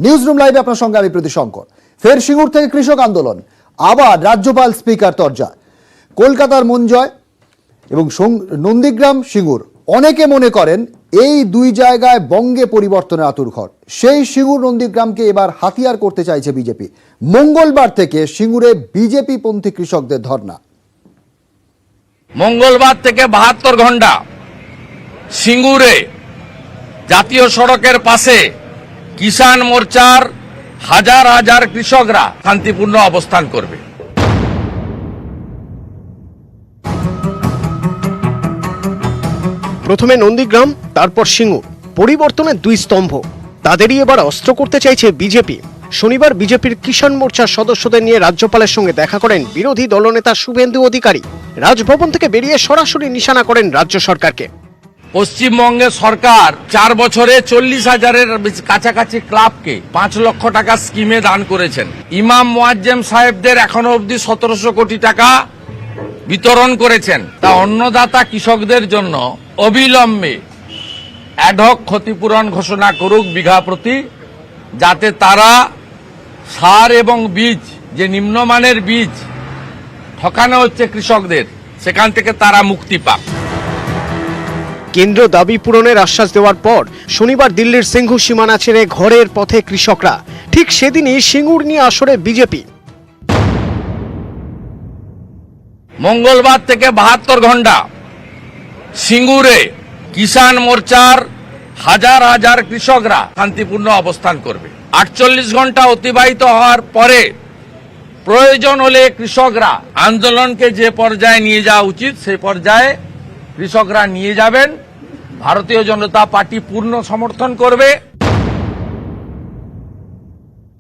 News room লাইভে আপনার সঙ্গে আমি প্রীতি শঙ্কর। ফের সিঙ্গুর থেকে কৃষক আন্দোলন, আবার রাজ্যপাল স্পিকার তরজা। কলকাতার মঞ্জয় এবং নন্দীগ্রাম সিঙ্গুর, অনেকে মনে করেন এই দুই জায়গায় বঙ্গে পরিবর্তনের আতুরঘর। সেই সিঙ্গুর নন্দীগ্রামকে এবার হাতিয়ার করতে চাইছে বিজেপি। মঙ্গলবার থেকে সিঙ্গুরে বিজেপি পন্থী কৃষকদের ধর্ণা। মঙ্গলবার থেকে 72 ঘন্টা সিঙ্গুরে জাতীয় সড়কের পাশে কিষাণ মোর্চার হাজার হাজার কৃষকরা শান্তিপূর্ণ অবস্থান করবে। প্রথমে নন্দীগ্রাম, তারপর সিঙ্গুর, পরিবর্তনের দুই স্তম্ভ। তাদেরই এবার অস্ত্র করতে চাইছে বিজেপি। শনিবার বিজেপির কিষাণ মোর্চার সদস্যদের নিয়ে রাজ্যপালের সঙ্গে দেখা করেন বিরোধী দলনেতা শুভেন্দু অধিকারী। রাজভবন থেকে বেরিয়ে সরাসরি নিশানা করেন রাজ্য সরকারকে। পশ্চিমবঙ্গের সরকার 4 বছরে 40,000-এর কাছাকাছি ক্লাবকে 5 লক্ষ টাকা স্কিমে দান করেছেন। ইমাম মুয়াজ্জেম সাহেবদের এখনো অবধি 1700 কোটি টাকা বিতরণ করেছেন। তা অন্নদাতা কৃষকদের জন্য অবিলম্বে অ্যাডহক ক্ষতিপূরণ ঘোষণা করুক বিঘা প্রতি, যাতে তারা সার এবং বীজ, যে নিম্নমানের বীজ ঠকানো হচ্ছে কৃষকদের, সেখান থেকে তারা মুক্তি পাক। কেন্দ্র দাবি পূরণের আশ্বাস দেওয়ার পর শনিবার দিল্লির সিঙ্ঘু সীমানা ছেড়ে ঘরের পথে কৃষকরা। ঠিক সেদিনই সিঙ্গুর নিয়ে আসরে বিজেপি। মঙ্গলবার থেকে 72 ঘন্টা সিঙ্গুরে কিষাণ মোর্চার হাজার হাজার কৃষকরা শান্তিপূর্ণ অবস্থান করবে। 48 ঘন্টা অতিবাহিত হওয়ার পরে প্রয়োজন হলে কৃষকরা আন্দোলনকে যে পর্যায়ে নিয়ে যাওয়া উচিত সেই পর্যায়ে কৃষকরা নিয়ে যাবেন। ভারতীয় জনতা পার্টি পূর্ণ সমর্থন করবে।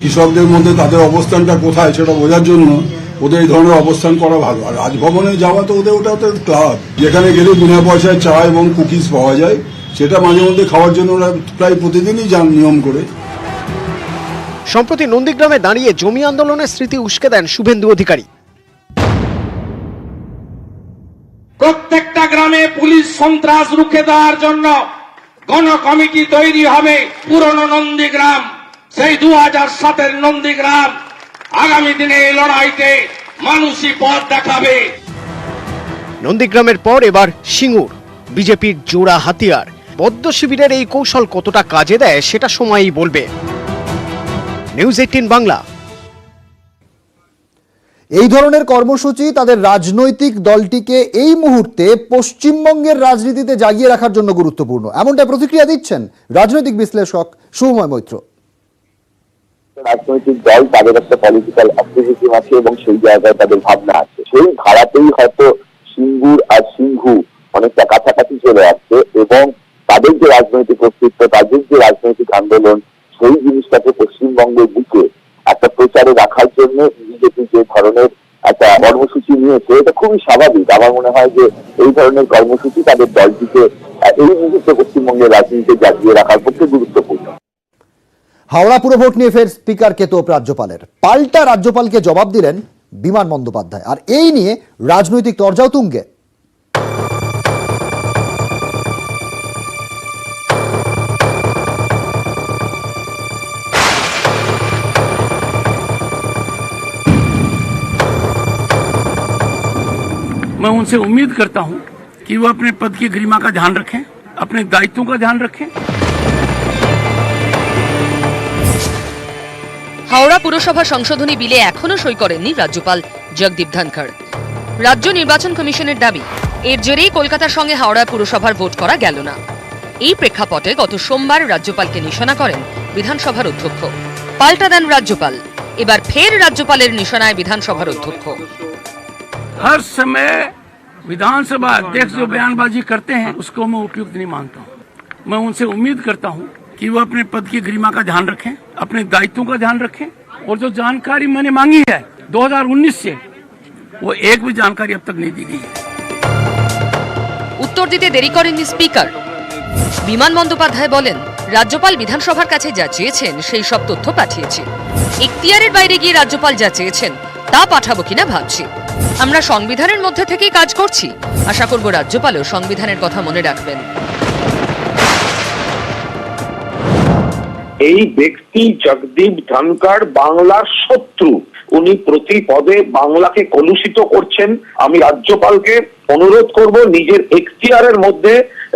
কৃষকদের মধ্যে তাদের অবস্থানটা কোথায় সেটা বোঝার জন্য ওদের এই ধরনের অবস্থান করা ভালো। আর রাজভবনে যাওয়া তো ওটা ক্লাব, যেখানে গেলে বিনা পয়সায় চা এবং কুকিজ পাওয়া যায়, সেটা মাঝে মধ্যে খাওয়ার জন্য ওরা প্রায় প্রতিদিনই যান নিয়ম করে। সম্প্রতি নন্দীগ্রামে দাঁড়িয়ে জমি আন্দোলনের স্মৃতি উস্কে দেন শুভেন্দু অধিকারী। প্রত্যেকটা গ্রামে পুলিশ সন্ত্রাস রুখে দেওয়ার জন্য গণ কমিটি তৈরি হবে। পুরনো নন্দীগ্রাম, সেই 2007-এর নন্দীগ্রাম আগামী দিনে এই লড়াইতে মানুষই পথ দেখাবে। নন্দীগ্রামের পর এবার সিঙ্গুর, বিজেপির জোড়া হাতিয়ার। বদ্ধ শিবিরের এই কৌশল কতটা কাজে দেয় সেটা সময়ই বলবে। নিউজ 18 বাংলা। এই ধরনের কর্মসূচি তাদের রাজনৈতিক দলটিকে এই মুহূর্তে পশ্চিমবঙ্গের রাজনীতিতে জাগিয়ে রাখার জন্য গুরুত্বপূর্ণ, এমনটা প্রতিক্রিয়া দিচ্ছেন রাজনৈতিক বিশ্লেষক শুভময় মৈত্র। রাজনৈতিক দল তাদের একটা পলিটিক্যাল অ্যাক্টিভিজম আছে এবং সেই জায়গায় তাদের ভাবনা আছে। সেই ধারাতেই হয়তো সিঙ্গুর আর সিংঘু অনেকটা কাছাকাছি চলে আসছে এবং তাদের যে রাজনৈতিক অস্তিত্ব, তাদের যে রাজনৈতিক আন্দোলন, সেই জিনিসটাকে পশ্চিমবঙ্গের দিকে একটা প্রচারে রাখার জন্য বিজেপি যে ধরনের একটা কর্মসূচি নিয়েছে, এটা খুবই স্বাভাবিক। আমার মনে হয় যে এই ধরনের কর্মসূচি তাদের দলটিকে এই মুহূর্তে পশ্চিমবঙ্গের রাজনীতিতে জাগিয়ে রাখার পক্ষে গুরুত্বপূর্ণ। হাওড়া পুরভোট নিয়ে ফের স্পিকারকে তোপ রাজ্যপালের। পাল্টা রাজ্যপালকে জবাব দিলেন বিমান বন্দ্যোপাধ্যায়, আর এই নিয়ে রাজনৈতিক তরজাও তুঙ্গে। मैं उनसे उम्मीद करता हूं कि वो अपने पद की गरिमा का ध्यान रखें, अपने दायित्वों का ध्यान रखें। হাওড়া পুরসভা সংশোধনী বিলে এখনো সই করেননি রাজ্যপাল জগদীপ ধনখড়। রাজ্য নির্বাচন কমিশনের দাবি, এর জেরেই কলকাতার সঙ্গে হাওড়া পুরসভার ভোট করা গেল না। এই প্রেক্ষাপটে গত সোমবার রাজ্যপালকে নিশানা করেন বিধানসভার অধ্যক্ষ। পাল্টা দেন রাজ্যপাল। এবার ফের রাজ্যপালের নিশানায় বিধানসভার অধ্যক্ষ। हर समय विधानसभा अध्यक्ष जो बयानबाजी करते हैं उसको मैं उपयुक्त नहीं मानता हूं। मैं उनसे उम्मीद करता हूं कि वो अपने पद की गरिमा का ध्यान रखें, अपने दायित्वों का ध्यान रखें, और जो जानकारी मैंने मांगी है 2019 से, वो एक भी जानकारी अब तक नहीं दी गई है। উত্তর দিতে দেরি করেননি স্পিকার। বিমান বন্দ্যোপাধ্যায় বলেন, রাজ্যপাল বিধানসভার কাছে যা চেয়েছেন সেই সব তথ্য পাঠিয়েছি। এখতিয়ারের বাইরে গিয়ে রাজ্যপাল যা চেয়েছেন তা পাঠাবো কিনা ভাবছি। আমরা সংবিধানের মধ্যে থেকেই কাজ করছি। আশা করব রাজ্যপালও সংবিধানের কথা মনে রাখবেন। এই ব্যক্তি জগদীপ ধনখড় বাংলার শত্রু, উনি প্রতি পদে বাংলাকে কলুষিত করছেন। আমি রাজ্যপালকে অনুরোধ করব নিজের এখতিয়ারের মধ্যে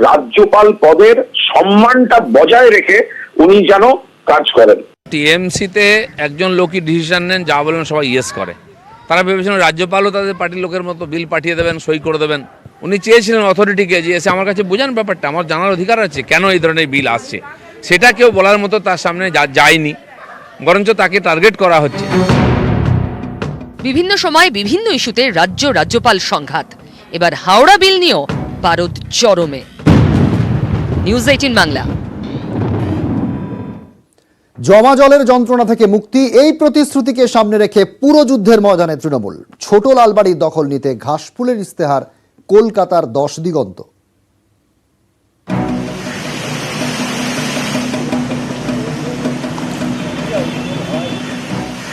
রাজ্যপাল পদের সম্মানটা বজায় রেখে উনি যেন কাজ করেন। টিএমসিতে একজন লোকই ডিসিশন নেন, যা বলেন সবাই ইয়েস করে। তারা ভেবেছিলেন রাজ্যপালও তাদের পার্টির লোকের মতো বিল পাঠিয়ে দেবেন, সই করে দেবেন। উনি চেয়েছিলেন অথরিটিকে যে এসে আমার কাছে বোঝান ব্যাপারটা, আমার জানার অধিকার আছে কেন এই ধরনের বিল আসছে। সেটা কেউ বলার মতো তার সামনে যায়নি, বরঞ্চ তাকে টার্গেট করা হচ্ছে। বিভিন্ন সময় বিভিন্ন ইস্যুতে রাজ্যপাল সংঘাত, এবার হাওড়া বিল নিয়েও পারদ চরমে। নিউজ 18 বাংলা। জমা জলের যন্ত্রণা থেকে মুক্তি, এই প্রতিশ্রুতিকে সামনে রেখে পুরো যুদ্ধের ময়দানে তৃণমূল। ছোট লালবাড়ির দখল নিতে ঘাসফুলের ইস্তেহার কলকাতার 10 দিগন্ত।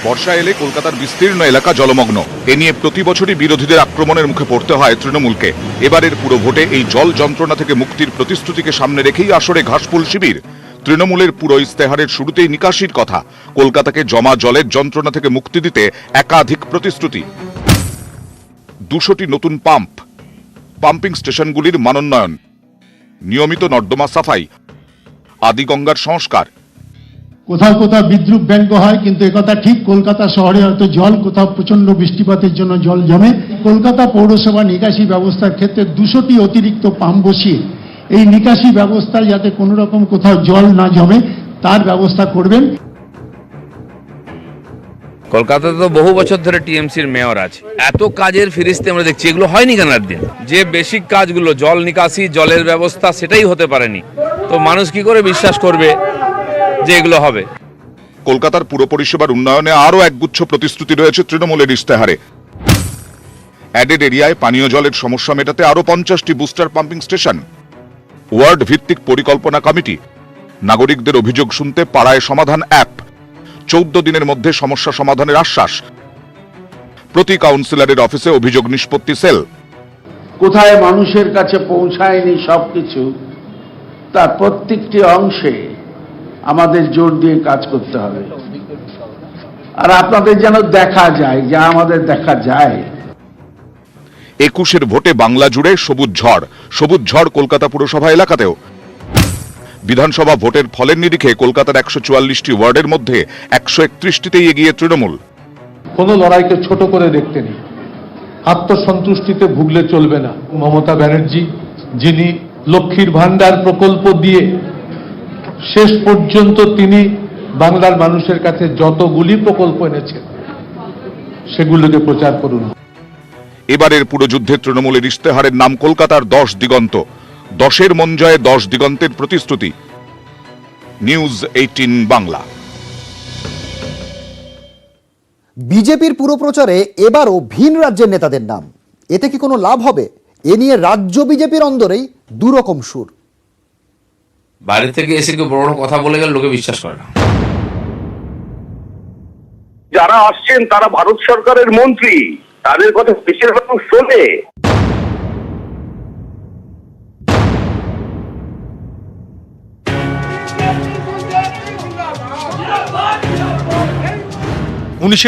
বর্ষা এলে কলকাতার বিস্তীর্ণ এলাকা জলমগ্ন। এ নিয়ে প্রতি বছরই বিরোধীদের আক্রমণের মুখে পড়তে হয় তৃণমূলকে। এবারের পুরো ভোটে এই জল যন্ত্রণা থেকে মুক্তির প্রতিশ্রুতিকে সামনে রেখেই আসরে ঘাসফুল শিবির। তৃণমূলের পুরো ইস্তেহারের শুরুতেই নিকাশির কথা। কলকাতাকে জমা জলের যন্ত্রণা থেকে মুক্তি দিতে একাধিক প্রতিশ্রুতি। 200টি নতুন পাম্পিং স্টেশনগুলির মানোন্নয়ন, নিয়মিত নর্দমা সাফাই, আদিগঙ্গার সংস্কার। কোথাও কোথাও বিদ্রুপ ব্যঙ্গ হয়, কিন্তু একথা ঠিক, কলকাতা শহরে হয়তো জল কোথাও প্রচন্ড বৃষ্টিপাতের জন্য জল জমে। কলকাতা পৌরসভা নিকাশি ব্যবস্থার ক্ষেত্রে 200টি অতিরিক্ত পাম্প বসিয়ে এই নিকাশি ব্যবস্থায় যাতে কোনো রকম কোথাও জল না জমে তার ব্যবস্থা করবেন। কলকাতাতে তো বহু বছর ধরে টিএমসির মেয়র আছে, এত কাজের ফিরিস্তে আমরা দেখছি, এগুলো হয়নি কেন একদিন? যে বেসিক কাজগুলো, জল নিকাশি, জলের ব্যবস্থা, সেটাই হতে পারেনি, তো মানুষ কি করে বিশ্বাস করবে যে এগুলো হবে? কলকাতার পুর পরিষেবার উন্নয়নে আরও একগুচ্ছ প্রতিশ্রুতি রয়েছে তৃণমূলের ইস্তেহারে। অ্যাডেড এরিয়ায় পানীয় জলের সমস্যা মেটাতে আরও 50টি বুস্টার পাম্পিং স্টেশন, ওয়ার্ড ভিত্তিক পরিকল্পনা কমিটি, নাগরিকদের অভিযোগ শুনতে পাড়ায় সমাধান অ্যাপ, 14 দিনের মধ্যে সমস্যা সমাধানের আশ্বাস, প্রতি কাউন্সিলরের অফিসে অভিযোগ নিষ্পত্তি সেল। কোথায় মানুষের কাছে পৌঁছায়নি সবকিছু, তার প্রত্যেকটি অংশে আমাদের জোর দিয়ে কাজ করতে হবে। আর আপনাদের যেন দেখা যায়, যা আমাদের দেখা যায়। 21-এর ভোটে বাংলা জুড়ে সবুজ ঝড় কলকাতা পুরসভা এলাকাতেও। বিধানসভা ভোটের ফলের নিরিখে কলকাতার 144টি ওয়ার্ডের মধ্যে 131টিতেই এগিয়ে তৃণমূল। কোনো লড়াইকে ছোট করে দেখতে নেই, আত্মসন্তুষ্টিতে ভুগলে চলবে না। মমতা ব্যানার্জি, যিনি লক্ষ্মীর ভান্ডার প্রকল্প দিয়ে শেষ পর্যন্ত তিনি বাংলার মানুষের কাছে যতগুলি প্রকল্প এনেছেন সেগুলোকে প্রচার করুন। এবারের পুরো যুদ্ধে তৃণমূলের ইস্তেহারের নাম কলকাতার 10 দিগন্ত। 10-এর মন জয়ে 10 দিগন্তের প্রতিশ্রুতি। নিউজ 18 বাংলা। বিজেপির পুরো প্রচারে এবারও ভিন রাজ্যের নেতাদের নাম। এতে কি কোনো লাভ হবে? এ নিয়ে রাজ্য বিজেপির অন্দরেই দুরকম সুর। বাইরে থেকে এসে কেউ বড় বড় কথা বলে গেলে লোকে বিশ্বাস করে না। যারা আসছেন তারা ভারত সরকারের মন্ত্রী, তাদের কথা বেশিরভাগ শোনে।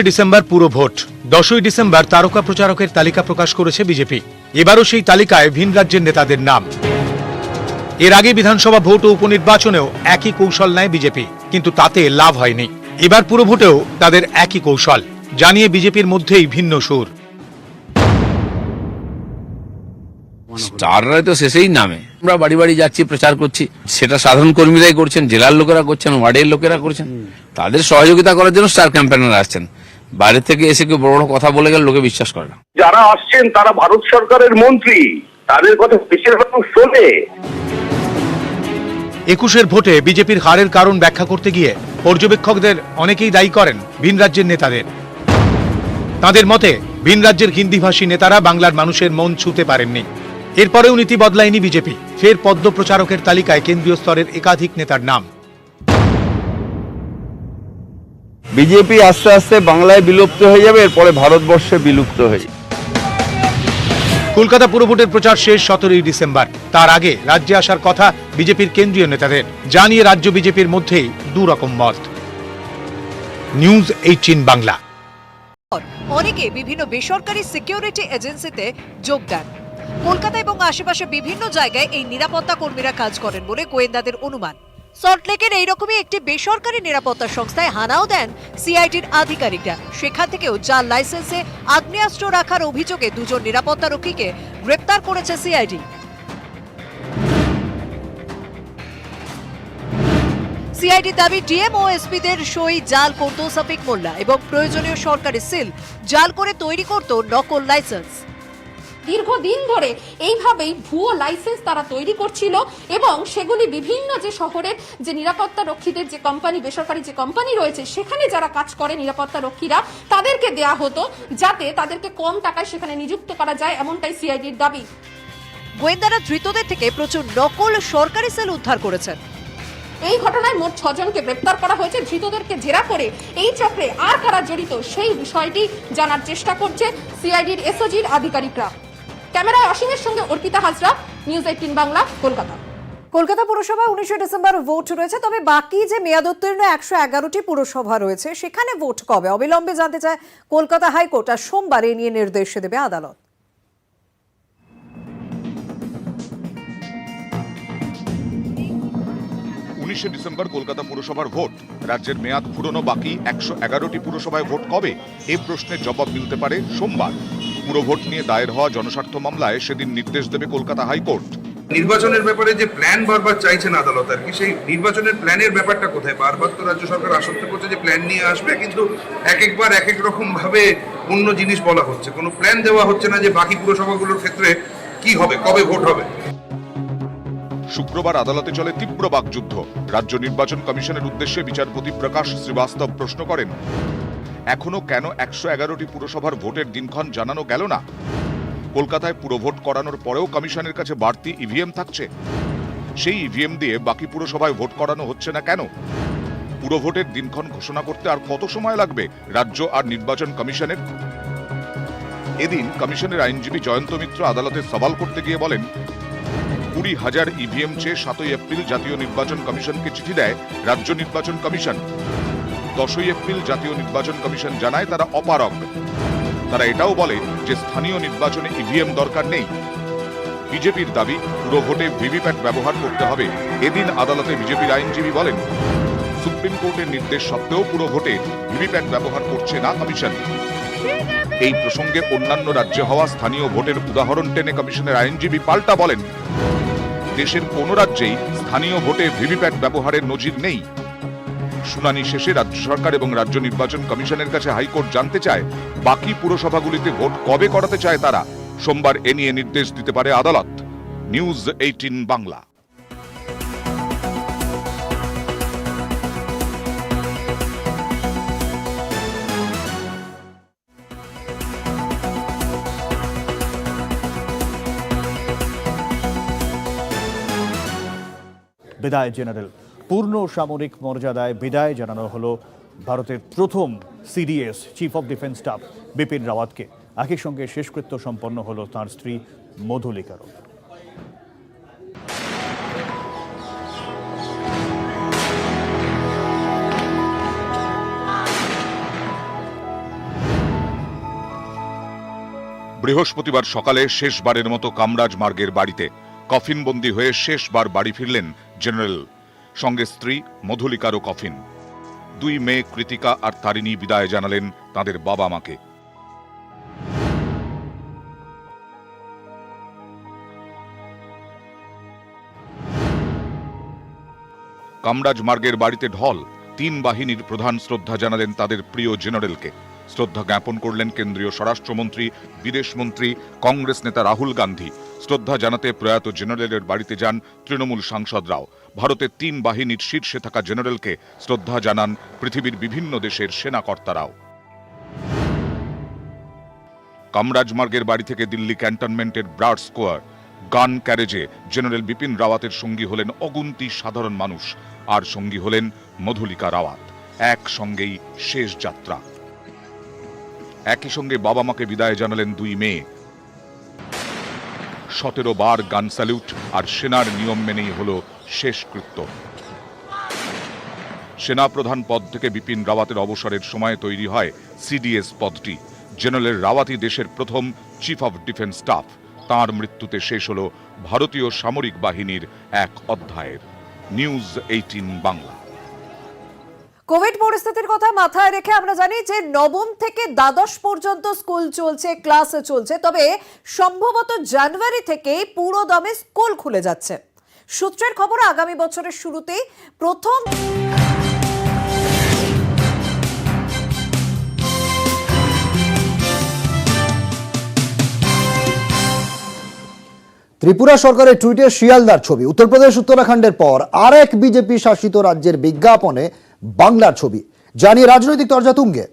ডিসেম্বর পুরো ভোট, 10ই ডিসেম্বর তারকা প্রচারকের তালিকা প্রকাশ করেছে বিজেপি। এবারও সেই তালিকায় ভিন রাজ্যের নেতাদের নাম। এর আগে বিধানসভা ভোট ও উপনির্বাচনেও একই কৌশল নেয় বিজেপি, কিন্তু তাতে লাভ হয়নি। এবার পুরো ভোটেও তাদের একই কৌশল, জানিয়ে বিজেপির মধ্যেই ভিন্ন সুর। স্টাররা তো শেষেই নামে। আমরা বাড়ি বাড়ি যাচ্ছি, প্রচার করছি, সেটা সাধারণ কর্মীরাই করছেন, জেলার লোকেরা করছেন, ওয়ার্ডের লোকেরা করছেন। তাদের সহযোগিতা করার জন্য স্টার ক্যাম্পেনার আসছেন। বাইরে থেকে এসে কেউ বড় বড় কথা বলে গেলে লোকে বিশ্বাস করে না। যারা আসছেন তারা ভারত সরকারের মন্ত্রী, তাদের কথা বেশিরভাগ শোনে। 21-এর ভোটে বিজেপির হারের কারণ ব্যাখ্যা করতে গিয়ে পর্যবেক্ষকদের অনেকেই দায়ী করেন ভিন রাজ্যের নেতাদের। তাদের মতে ভিন রাজ্যের হিন্দিভাষী নেতারা বাংলার মানুষের মন ছুঁতে পারেননি। এরপরেও নীতি বদলায়নি বিজেপি, ফের পদ্ম প্রচারকের তালিকায় কেন্দ্রীয় স্তরের একাধিক নেতার নাম। বিজেপি আস্তে আস্তে বাংলায় বিলুপ্ত হয়ে যাবে, এরপরে ভারতবর্ষে বিলুপ্ত হয়ে যাবে। কলকাতা পুরভোটের প্রচার শেষ 17ই ডিসেম্বর। তার আগে রাজ্যে আসার কথা বিজেপির কেন্দ্রীয় নেতাদের, জানিয়ে রাজ্য বিজেপির মধ্যেই দুরকম মত। নিউজ 18 বাংলা। অনেকে বিভিন্ন বেসরকারি সিকিউরিটি এজেন্সিতে যোগ দেন। কলকাতা এবং আশেপাশে বিভিন্ন জায়গায় এই নিরাপত্তা কর্মীরা কাজ করেন বলে গোয়েন্দাদের অনুমান। সল্টলেকের এইরকমই একটি বেসরকারি নিরাপত্তা সংস্থায় হানাও দেন সিআইডির আধিকারিকরা। সেখান থেকেও জাল লাইসেন্সে আগ্নেয়াস্ত্র রাখার অভিযোগে দুজন নিরাপত্তারক্ষীকে গ্রেপ্তার করেছে সিআইডি। সিআইডির দাবি, ডিএম ও এসপিদের সই জাল করত সাফিক মোল্লা এবং প্রয়োজনীয় সরকারি সিল জাল করে তৈরি করত নকল লাইসেন্স। দীর্ঘদিন ধরে এইভাবেই ভুয়ো লাইসেন্স তারা তৈরি করছিল এবং সেগুলি বিভিন্ন যে শহরের যে নিরাপত্তা রক্ষীদের যে কোম্পানি, বেসরকারি যে কোম্পানি রয়েছে সেখানে যারা কাজ করে নিরাপত্তা রক্ষীরা, তাদেরকে দেয়া হতো যাতে তাদেরকে কম টাকায় সেখানে নিযুক্ত করা যায়, এমনটাই সিআইডির দাবি। গোয়েন্দারা ধৃতদের থেকে প্রচুর নকল সরকারি সেল উদ্ধার করেছেন। এই ঘটনায় মোট 6 জনকে গ্রেপ্তার করা হয়েছে। ধৃতদেরকে জেরা করে এই চক্রে আর কারা জড়িত সেই বিষয়টি জানার চেষ্টা করছে সিআইডির এসওজির আধিকারিকরা। ক্যামেরায় অসীমের সঙ্গে অর্পিতা হাজরা, নিউজ 18 বাংলা, কলকাতা। কলকাতা পুরসভা 19 ডিসেম্বর ভোট রয়েছে, তবে বাকি যে মেয়াদোত্তীর্ণ 111টি পুরসভা রয়েছে সেখানে ভোট কবে অবিলম্বে জানতে চায় কলকাতা হাইকোর্ট। আর সোমবার এ নিয়ে নির্দেশ দেবে আদালত। 19 ডিসেম্বর কলকাতা পুরসভার ভোট। রাজ্যের মেয়াদ ফুরনো বাকি 111টি পুরসভায় ভোট কবে, এই প্রশ্নের জবাব মিলতে পারে সোমবার। পুরভোট নিয়ে দায়ের হওয়া জনস্বার্থ মামলায় সেদিন নির্দেশ দেবে কলকাতা হাইকোর্ট। নির্বাচনের ব্যাপারে যে প্ল্যান বারবার চাইছেন আদালত, আর কি সেই নির্বাচনের প্ল্যানের ব্যাপারটা কোথায়? বারবার তো রাজ্য সরকার আশ্বস্ত করছে যে প্ল্যান নিয়ে আসবে, কিন্তু এক একবার এক এক রকম ভাবে অন্য জিনিস বলা হচ্ছে, কোনো প্ল্যান দেওয়া হচ্ছে না যে বাকি পুরসভাগুলোর ক্ষেত্রে কি হবে, কবে ভোট হবে। শুক্রবার আদালতে চলে তীব্র বাকযুদ্ধ। রাজ্য নির্বাচন কমিশনের উদ্দেশ্যে বিচারপতি প্রকাশ শ্রীবাস্তব প্রশ্ন করেন, এখনো কেন 111টি পুরসভার ভোটের দিনক্ষণ জানানো গেল না? কলকাতায় পুরভোট করানোর পরেও কমিশনের কাছে বাড়তি ইভিএম থাকছে, সেই ইভিএম দিয়ে বাকি পুরসভায় ভোট করানো হচ্ছে না কেন? পুরভোটের দিনক্ষণ ঘোষণা করতে আর কত সময় লাগবে রাজ্য আর নির্বাচন কমিশনের? এদিন কমিশনের আইনজীবী জয়ন্ত মিত্র আদালতে সওয়াল করতে গিয়ে বলেন, 20,000 ইভিএম চেয়ে 7ই এপ্রিল জাতীয় নির্বাচন কমিশনকে চিঠি দেয় রাজ্য নির্বাচন কমিশন। 10ই এপ্রিল জাতীয় নির্বাচন কমিশন জানায় তারা অপারগ। তারা এটাও বলে যে স্থানীয় নির্বাচনে ইভিএম দরকার নেই। বিজেপির দাবি, পুরভোটে ভিভিপ্যাট ব্যবহার করতে হবে। এদিন আদালতে বিজেপির আইনজীবী বলেন, সুপ্রিম কোর্টের নির্দেশ সত্ত্বেও পুরভোটে ভিভিপ্যাট ব্যবহার করছে না কমিশন। এই প্রসঙ্গে অন্যান্য রাজ্যে হওয়া স্থানীয় ভোটের উদাহরণ টেনে কমিশনের আইনজীবী পাল্টা বলেন, দেশের কোন রাজ্যেই স্থানীয় ভোটে ভিভিপ্যাট ব্যবহারের নজির নেই। শুনানি শেষে রাজ্য সরকার এবং রাজ্য নির্বাচন কমিশনের কাছে হাইকোর্ট জানতে চায় বাকি পুরসভাগুলিতে ভোট কবে করাতে চায় তারা। সোমবার এ নিয়ে নির্দেশ দিতে পারে আদালত। নিউজ 18 বাংলা। বিদায় জেনারেল, পূর্ণ সামরিক মর্যাদায় বিদায় জানানো হলো ভারতের প্রথম CDS chief of defence staff Bipin রাওয়াতকে। একই সঙ্গে শেষকৃত্য সম্পন্ন হলো তাঁর স্ত্রী মধুলিকারও। বৃহস্পতিবার সকালে শেষবারের মতো কামরাজ মার্গের বাড়িতে কফিনবন্দি হয়ে শেষবার বাড়ি ফিরলেন জেনারেল। সঙ্গে স্ত্রী মধুলিকারও কফিন। 2 মেয়ে কৃতিকা আর তারিণী বিদায় জানালেন তাদের বাবা মাকে। কামরাজ মার্গের বাড়িতে ঢল। 3 বাহিনীর প্রধান শ্রদ্ধা জানালেন তাদের প্রিয় জেনারেলকে। শ্রদ্ধা জ্ঞাপন করলেন কেন্দ্রীয় স্বরাষ্ট্রমন্ত্রী, বিদেশমন্ত্রী, কংগ্রেস নেতা রাহুল গান্ধী। শ্রদ্ধা জানাতে প্রয়াত জেনারেলের বাড়িতে যান তৃণমূল সাংসদরাও। ভারতের 3 বাহিনীর শীর্ষে থাকা জেনারেলকে শ্রদ্ধা জানান পৃথিবীর বিভিন্ন দেশের সেনাকর্তারাও। কামরাজ মার্গের বাড়ি থেকে দিল্লি ক্যান্টনমেন্টের ব্রাড স্কোয়ার গান ক্যারেজে জেনারেল বিপিন রাওয়াতের সঙ্গী হলেন অগুন্তি সাধারণ মানুষ, আর সঙ্গী হলেন মধুলিকা রাওয়াত। একসঙ্গেই শেষ যাত্রা। একই সঙ্গে বাবা মাকে বিদায় জানালেন 2 মেয়ে। 17 বার গান স্যালুট আর সেনার নিয়ম মেনেই হলো শেষকৃত্য। সেনাপ্রধান পদ থেকে বিপিন রাওয়াতের অবসরের সময় তৈরি হয় সিডিএস পদটি। জেনারেল রাওয়াতই দেশের প্রথম চিফ অফ ডিফেন্স স্টাফ। তাঁর মৃত্যুতে শেষ হলো ভারতীয় সামরিক বাহিনীর এক অধ্যায়ের। নিউজ 18 বাংলা। কোভিড পরিস্থিতির কথা মাথায় রেখে আমরা জানি যে নবম থেকে দ্বাদশ পর্যন্ত স্কুল চলছে, ক্লাস চলছে, তবে সম্ভবত জানুয়ারি থেকে পুরো দমে স্কুল খুলে যাচ্ছে। সূত্রের খবর আগামী বছরের শুরুতেই প্রথম ত্রিপুরা সরকারের টুইটে শিয়ালদার ছবি, উত্তরপ্রদেশ উত্তরাখণ্ডের পর আরেক বিজেপি শাসিত রাজ্যের বিজ্ঞাপনে বাংলার ছবি, জানিয়ে রাজনৈতিক তরজা তুঙ্গে।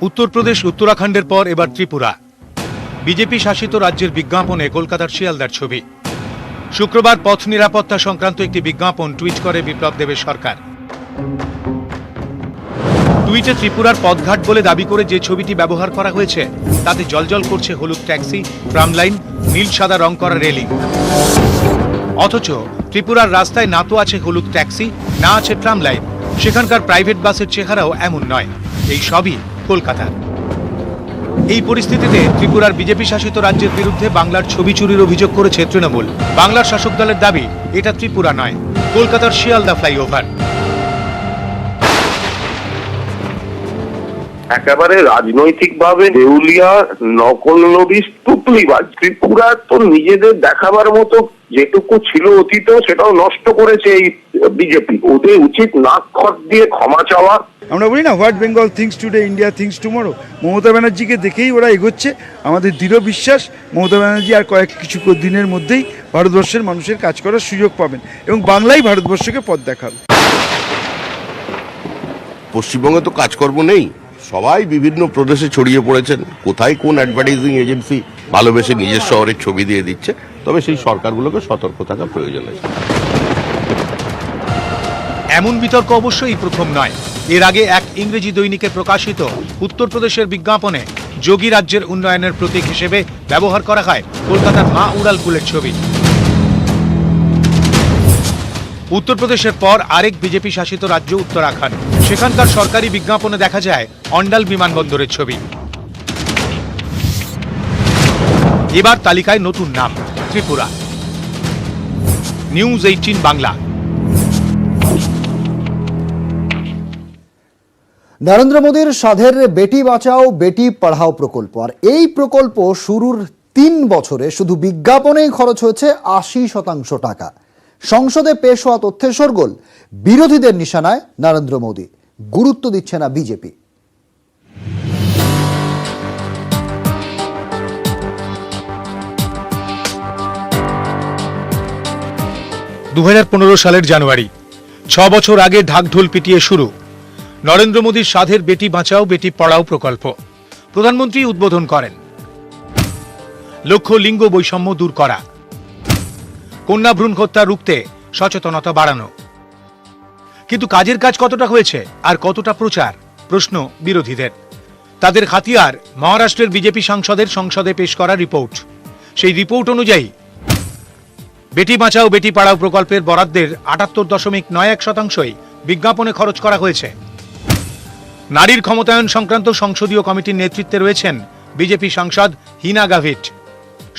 উত্তরপ্রদেশ উত্তরাখণ্ডের পর এবার ত্রিপুরা। বিজেপি শাসিত রাজ্যের বিজ্ঞাপনে কলকাতার শিয়ালদার ছবি। শুক্রবার পথ নিরাপত্তা সংক্রান্ত একটি বিজ্ঞাপন টুইট করে বিপ্লব দেবের সরকার। টুইটে ত্রিপুরার পথঘাট বলে দাবি করে যে ছবিটি ব্যবহার করা হয়েছে তাতে জলজল করছে হলুদ ট্যাক্সি, ট্রাম লাইন, নীল সাদা রং করা রেলিং। অথচ ত্রিপুরার রাস্তায় না তো আছে হলুদ ট্যাক্সি, না আছে ট্রাম লাইন। সেখানকার প্রাইভেট বাসের চেহারাও এমন নয়। এই সবই কলকাতার। এই পরিস্থিতিতে ত্রিপুরার বিজেপি শাসিত রাজ্যের বিরুদ্ধে বাংলার ছবি চুরির অভিযোগ করেছে তৃণমূল। বাংলার শাসক দলের দাবি এটা ত্রিপুরা নয়, কলকাতার শিয়ালদা ফ্লাইওভার। একেবারে রাজনৈতিকভাবে দেউলিয়া, নকলনবিশ, টুকলিবাজ। ত্রিপুরা তো নিজেদের দেখাবার মতো যেটুকু ছিল অতীত সেটাও নষ্ট করেছে এই বিজেপি। ওদের উচিত নাক খত দিয়ে ক্ষমা চাওয়া। আমরা বলি না, what Bengal things today India things tomorrow. Mamata ব্যানার্জিকে দেখেই ওরা এগোচ্ছে। আমাদের দৃঢ় বিশ্বাস মমতা ব্যানার্জি আর কিছু দিনের মধ্যেই ভারতবর্ষের মানুষের কাজ করার সুযোগ পাবেন এবং বাংলাই ভারতবর্ষকে পথ দেখাবে। পশ্চিমবঙ্গে তো কাজকর্ম নেই, সবাই বিভিন্ন প্রদেশে ছড়িয়ে পড়েছেন। কোথায় কোন অ্যাডভার্টাইজিং এজেন্সি ভালোবেসে নিজের শহরের ছবি দিয়ে দিচ্ছে। তবে সেই সরকারগুলোকে সতর্ক থাকা প্রয়োজন আছে। এমন বিতর্ক অবশ্যই প্রথম নয়। এর আগে এক ইংরেজি দৈনিকে প্রকাশিত উত্তরপ্রদেশের বিজ্ঞাপনে যোগী রাজ্যের উন্নয়নের প্রতীক হিসেবে ব্যবহার করা হয় কলকাতার মা উড়ালপুলের ছবি। উত্তরপ্রদেশের পর আরেক বিজেপি শাসিত রাজ্য উত্তরাখণ্ড। সেখানকার সরকারি বিজ্ঞাপনে দেখা যায় অন্ডাল বিমানবন্দরের ছবি। এবার তালিকায় নতুন নাম, ত্রিপুরা। নিউজ 18 বাংলা। নরেন্দ্র মোদীর সাধের বেটি বাঁচাও বেটি পড়াও প্রকল্প, আর এই প্রকল্প শুরুর 3 বছরে শুধু বিজ্ঞাপনেই খরচ হয়েছে 80% টাকা। সংসদে পেশ হওয়া তথ্যের শোরগোল, বিরোধীদের নিশানায় নরেন্দ্র মোদী, গুরুত্ব দিচ্ছে না বিজেপি। 2015 সালের জানুয়ারি, 6 বছর আগে ঢাকঢোল পিটিয়ে শুরু নরেন্দ্র মোদীর সাধের বেটি বাঁচাও বেটি পড়াও প্রকল্প। প্রধানমন্ত্রী উদ্বোধন করেন। লক্ষ্য লিঙ্গ বৈষম্য দূর করা, কন্যা ভ্রূণ হত্যা রুখতে সচেতনতা বাড়ানো। কিন্তু কাজের কাজ কতটা হয়েছে আর কতটা প্রচার, প্রশ্ন বিরোধীদের। তাদের হাতিয়ার মহারাষ্ট্রের বিজেপি সাংসদের সংসদে পেশ করা রিপোর্ট। সেই রিপোর্ট অনুযায়ী বেটি বাঁচাও বেটি পড়াও প্রকল্পের বরাদ্দের 78.91% বিজ্ঞাপনে খরচ করা হয়েছে। নারীর ক্ষমতায়ন সংক্রান্ত সংসদীয় কমিটির নেতৃত্বে রয়েছেন বিজেপি সাংসদ হিনা গাভিট।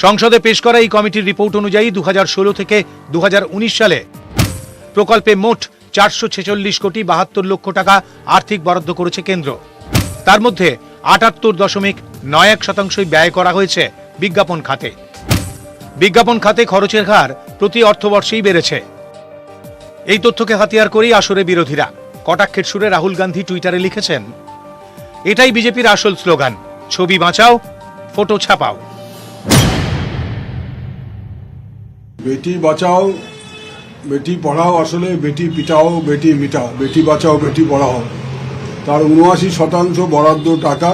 সংসদে পেশ করা এই কমিটির রিপোর্ট অনুযায়ী 2016 থেকে 2019 সালে প্রকল্পে মোট 446 কোটি 72 লক্ষ টাকা আর্থিক বরাদ্দ করেছে কেন্দ্র। তার মধ্যে 78.91% ব্যয় করা হয়েছে বিজ্ঞাপন খাতে। বিজ্ঞাপন খাতে খরচের হার প্রতি অর্থবর্ষেই বেড়েছে। এই তথ্যকে হাতিয়ার করেই আসরে বিরোধীরা। কটাক্ষের সুরে রাহুল গান্ধী টুইটারে লিখেছেন, এটাই বিজেপির আসল স্লোগান, ছবি বাঁচাও ফটো ছাপাও। বেটি বাঁচাও বেটি পড়াও আসলে বেটি পিটাও বেটি মিটাও। বেটি বাঁচাও বেটি পড়াও তার 79% বরাদ্দ টাকা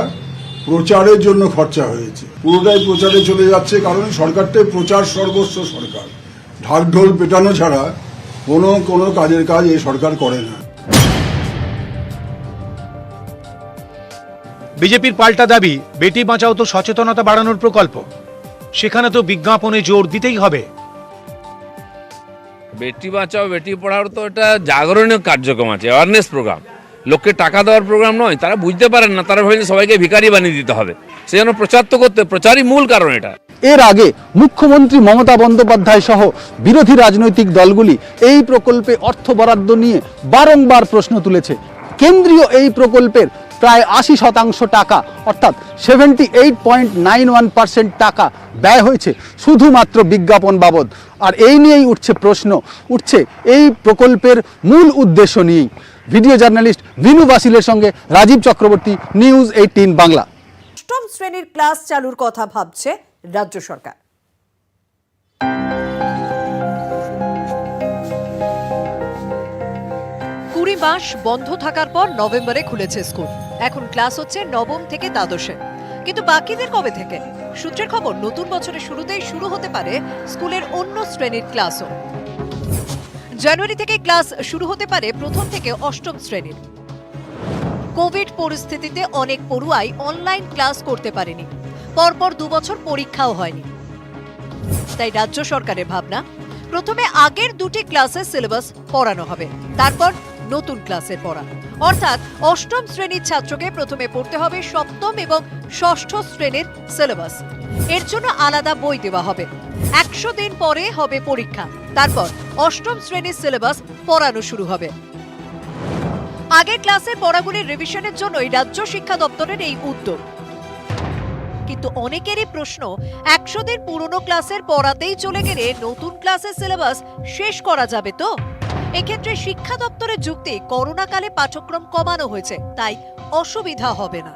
প্রচারের জন্য খরচা হয়েছে। পুরোটাই প্রচারে চলে যাচ্ছে, কারণ সরকারটাই প্রচার সর্বস্ব সরকার। ঢাকঢোল পেটানো ছাড়া কোনো কাজের কাজ এই সরকার করে না। বিজেপির পাল্টা দাবি, বেটি বাঁচাও তো সচেতনতা বাড়ানোর প্রকল্প, সেখানে তো বিজ্ঞাপনে জোর দিতেই হবে। বেটি বাঁচাও বেটি পড়াও তো এটা জাগরণীয় কার্যক্রম আছে, অ্যাওয়ারনেস প্রোগ্রাম, লোককে টাকা দেওয়ার প্রোগ্রাম নয়। তারা বুঝতে পারেন না, তারা ভাবেন সবাইকে ভিখারি বানিয়ে দিতে হবে, সেই জন্য প্রচার তো করতে, প্রচারই মূল কারণ এটা। এর আগে মুখ্যমন্ত্রী মমতা বন্দ্যোপাধ্যায় সহ বিরোধী রাজনৈতিক দলগুলি এই প্রকল্পে অর্থ বরাদ্দ নিয়ে বারংবার প্রশ্ন তুলেছে। কেন্দ্রীয় এই প্রকল্পের প্রায় 80% টাকা অর্থাৎ 78.91% টাকা ব্যয় হয়েছে শুধুমাত্র বিজ্ঞাপন বাবদ। আর এই নিয়েই উঠছে এই প্রকল্পের মূল উদ্দেশ্য নিয়েই। ভিডিও জার্নালিস্ট ভিনু বাসিলের সঙ্গে রাজীব চক্রবর্তী, নিউজ 18 বাংলা। অষ্টম শ্রেণীর ক্লাস চালুর কথা ভাবছে রাজ্য সরকার। কুড়ি মাস বন্ধ থাকার পর নভেম্বরে খুলেছে স্কুল। এখন ক্লাস হচ্ছে নবম থেকে দ্বাদশে, কিন্তু বাকিদের কবে থেকে? সূত্রের খবর, নতুন বছরের শুরুতেই শুরু হতে পারে স্কুলের অন্য শ্রেণীর ক্লাসও। জানুয়ারি থেকে ক্লাস শুরু হতে পারে প্রথম থেকে অষ্টম শ্রেণীর। কোভিড পরিস্থিতিতে অনেক পড়ুয়াই অনলাইন ক্লাস করতে পারেনি, পরপর 2 বছর পরীক্ষাও হয়নি। তাই রাজ্য সরকারের ভাবনা, প্রথমে আগের 2টি ক্লাসের সিলেবাস পড়ানো হবে, তারপর নতুন ক্লাসের পড়া। অর্থাৎ অষ্টম শ্রেণীর ছাত্রকে প্রথমে পড়তে হবে সপ্তম এবং ষষ্ঠ শ্রেণীর সিলেবাস। এর জন্য আলাদা বই দেওয়া হবে। 100 দিন পরে হবে পরীক্ষা, তারপর অষ্টম শ্রেণীর সিলেবাস পড়ানো শুরু হবে। আগের ক্লাসের পড়াগুলির রিভিশনের জন্যই রাজ্য শিক্ষা দপ্তরের এই উদ্যোগ। কিন্তু অনেকেরই প্রশ্ন, 100 দিন পুরনো ক্লাসের পড়াতেই চলে গেলে নতুন ক্লাসের সিলেবাস শেষ করা যাবে তো? এক্ষেত্রে শিক্ষা দপ্তরের যুক্তি, করোনাকালে পাঠ্যক্রম কমানো হয়েছে, তাই অসুবিধা হবে না।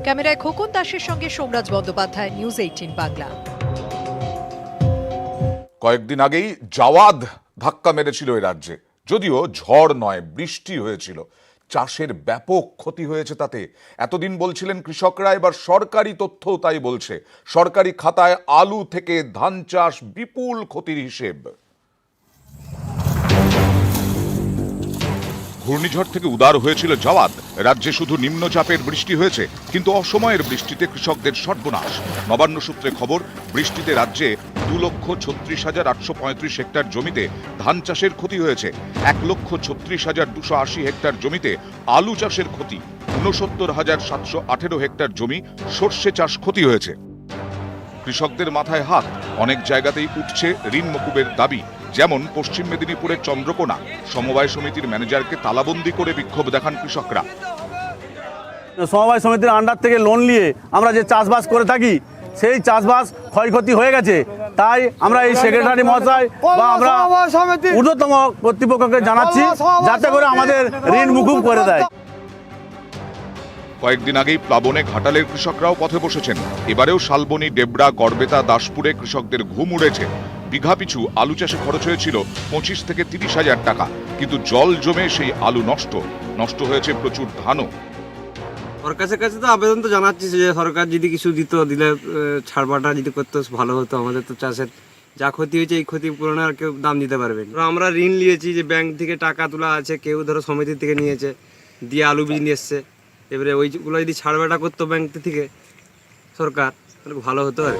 ক্যামেরায় খোকন দাসের সঙ্গে সোমরাজ বন্দ্যোপাধ্যায়, নিউজ 18 বাংলা। কয়েকদিন আগেই জাওয়াদ ধাক্কা মেরেছিল এই রাজ্যে, যদিও ঝড় নয়, বৃষ্টি হয়েছিল। চাষের ব্যাপক ক্ষতি হয়েছে তাতে। এতদিন বলছিলেন কৃষকরা, এবার সরকারি তথ্য তাই বলছে। সরকারি খাতায় আলু থেকে ধান চাষ বিপুল ক্ষতির হিসেব। ঘূর্ণিঝড় থেকে উদার হয়েছিল জাওয়াদ। রাজ্যে শুধু নিম্নচাপের বৃষ্টি হয়েছে, কিন্তু অসময়ের বৃষ্টিতে কৃষকদের সর্বনাশ। নবান্ন সূত্রে খবর, বৃষ্টিতে রাজ্যে 2,36,835 হেক্টর জমিতে ধান চাষের ক্ষতি হয়েছে। 1,36,280 হেক্টর জমিতে আলু চাষের ক্ষতি। 69,718 হেক্টর জমি সর্ষে চাষ ক্ষতি হয়েছে। কৃষকদের মাথায় হাত। অনেক জায়গাতেই উঠছে ঋণ মকুবের দাবি। যেমন পশ্চিম মেদিনীপুরের চন্দ্রকোনা, সমবায় সমিতির ম্যানেজারকে তালাবন্দি করে বিক্ষোভ দেখান কৃষকরা। সমবায় সমিতির আন্ডার থেকে লোন নিয়ে আমরা যে চাষবাস করে থাকি, সেই চাষবাস ক্ষয়ক্ষতি হয়ে গেছে। তাই আমরা এই সেক্রেটারি মহাশয় বা আমরা ঊর্ধ্বতম কর্তৃপক্ষকে জানাচ্ছি যাতে করে আমাদের ঋণ মুকুব করে দেয়। কয়েকদিন আগেই প্লাবনে ঘাটালের কৃষকরাও পথে বসেছেন। এবারেও শালবনী, ডেবরা, গড়বেতা, দাসপুরে কৃষকদের ঘুম উড়েছে। বিঘা পিছু আলু চাষে খরচ হয়েছিল 25 থেকে 30,000 টাকা, কিন্তু জল জমে সেই আলু নষ্ট হয়েছে প্রচুর ধানও। সরকারের কাছে তো আবেদন তো জানাচ্ছি যে সরকার যদি কিছু দিলে ছাড়বাটা যদি করতে ভালো হতো। আমাদের তো চাষের যা ক্ষতি হয়েছে, এই ক্ষতি পূরণে আর কেউ দাম দিতে পারবে না। আমরা ঋণ নিয়েছি, যে ব্যাংক থেকে টাকা তোলা আছে, কেউ ধরো সমিতি থেকে নিয়েছে, দিয়ে আলু বীজ নিয়ে এসছে। এবারে ওইগুলো যদি ছাড়বাটা করতো ব্যাংক থেকে সরকার, তাহলে ভালো হতো আর।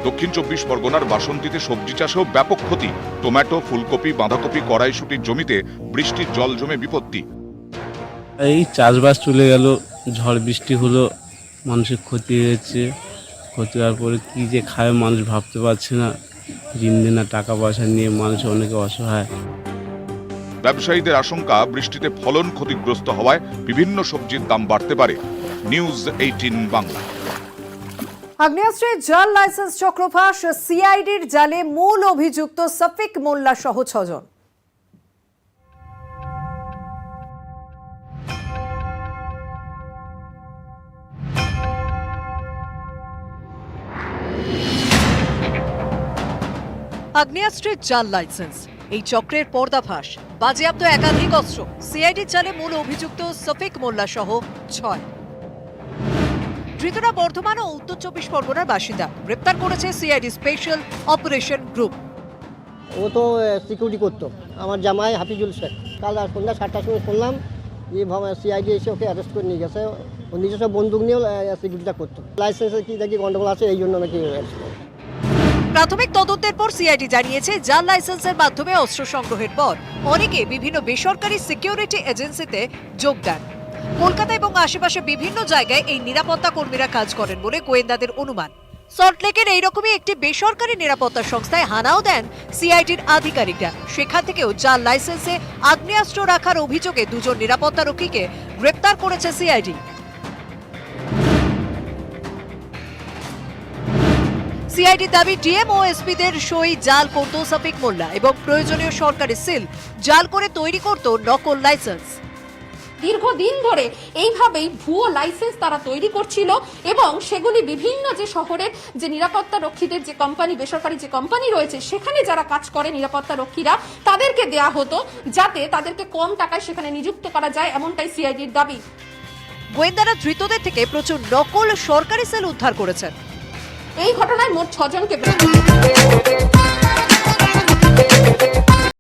দক্ষিণ 24 পরগনার বাসন্তীতে সবজি চাষেও ব্যাপক ক্ষতি। টমেটো, ফুলকপি, বাঁধাকপি, কড়াইশুটির জমিতে বৃষ্টির জল জমে বিপত্তি। এই চাষবাস চলে গেল, ঝড় বৃষ্টি হলো, মানুষের ক্ষতি হয়েছে। ক্ষতি হওয়ার পরে কী যে খায় মানুষ ভাবতে পারছে না। ঋণ দেনা টাকা পয়সা নিয়ে মানুষ অনেকে অসহায়। ব্যবসায়ীদের আশঙ্কা, বৃষ্টিতে ফলন ক্ষতিগ্রস্ত হওয়ায় বিভিন্ন সবজির দাম বাড়তে পারে। নিউজ 18 বাংলা। আগ্নেয়াস্ত্রের জাল লাইসেন্স চক্রফাস, সিআইডির জালে মূল অভিযুক্ত সফিক মোল্লা সহ 6 জন। আগ্নেয়াস্ত্রের জাল লাইসেন্স, এই চক্রের পর্দাফাঁস, বাজেয়াপ্ত একাধিক অস্ত্র। সিআইডির জালে মূল অভিযুক্ত সফিক মোল্লা সহ 6। ধৃতরা বর্ধমান ও উত্তর 24 পরগনার বাসিন্দা। গ্রেপ্তার করেছে সিআইডি স্পেশাল অপারেশন গ্রুপ। ও তো সিকিউরিটি করতো, আমার জামাই হাফিজুল শেখ। কাল সন্ধ্যা 7টার সময় শুনলাম সিআইডি এসে ওকে অ্যারেস্ট করে নিয়ে গেছে। ও নিজস্ব বন্দুক নিয়েও সিকিউরিটিটা করতো। লাইসেন্সে কি দেখি গন্ডগোল আছে, এই জন্য নাকি অ্যারেস্ট করে। প্রাথমিক তদন্তের পর সিআইডি জানিয়েছে, জাল লাইসেন্সের মাধ্যমে অস্ত্র সংগ্রহের পর অনেকে বিভিন্ন বেসরকারি সিকিউরিটি এজেন্সিতে যোগ দেন। কলকাতা এবং আশেপাশে বিভিন্ন জায়গায় এই নিরাপত্তা কর্মীরা কাজ করেন বলে গোয়েন্দাদের অনুমান। সল্টলেকের এইরকমই একটি বেসরকারি নিরাপত্তা সংস্থায় হানাও দেন সিআইডির আধিকারিকরা। সেখান থেকেও জাল লাইসেন্সে আগ্নেয়াস্ত্র রাখার অভিযোগে দুজন নিরাপত্তা রক্ষীকে গ্রেপ্তার করেছে সিআইডি। সিআইডি দাবি, ডিএম ও এসপিদের সই জাল করত সাফিক মোল্লা এবং প্রয়োজনীয় সরকারি সিল জাল করে তৈরি করত নকল লাইসেন্স। দীর্ঘদিন ধরে এইভাবেই ভুয়ো লাইসেন্স তারা তৈরি করছিল এবং সেগুলি বিভিন্ন যে শহরের যে নিরাপত্তা রক্ষীদের যে কোম্পানি, বেসরকারি যে কোম্পানি রয়েছে সেখানে যারা কাজ করে নিরাপত্তা রক্ষীরা, তাদেরকে দেয়া হতো যাতে তাদেরকে কম টাকায় সেখানে নিযুক্ত করা যায়, এমনটাই সিআইডির দাবি। গোয়েন্দারা ধৃতদের থেকে প্রচুর নকল সরকারি সেল উদ্ধার করেছেন। এই ঘটনায় মোট 6 জনকে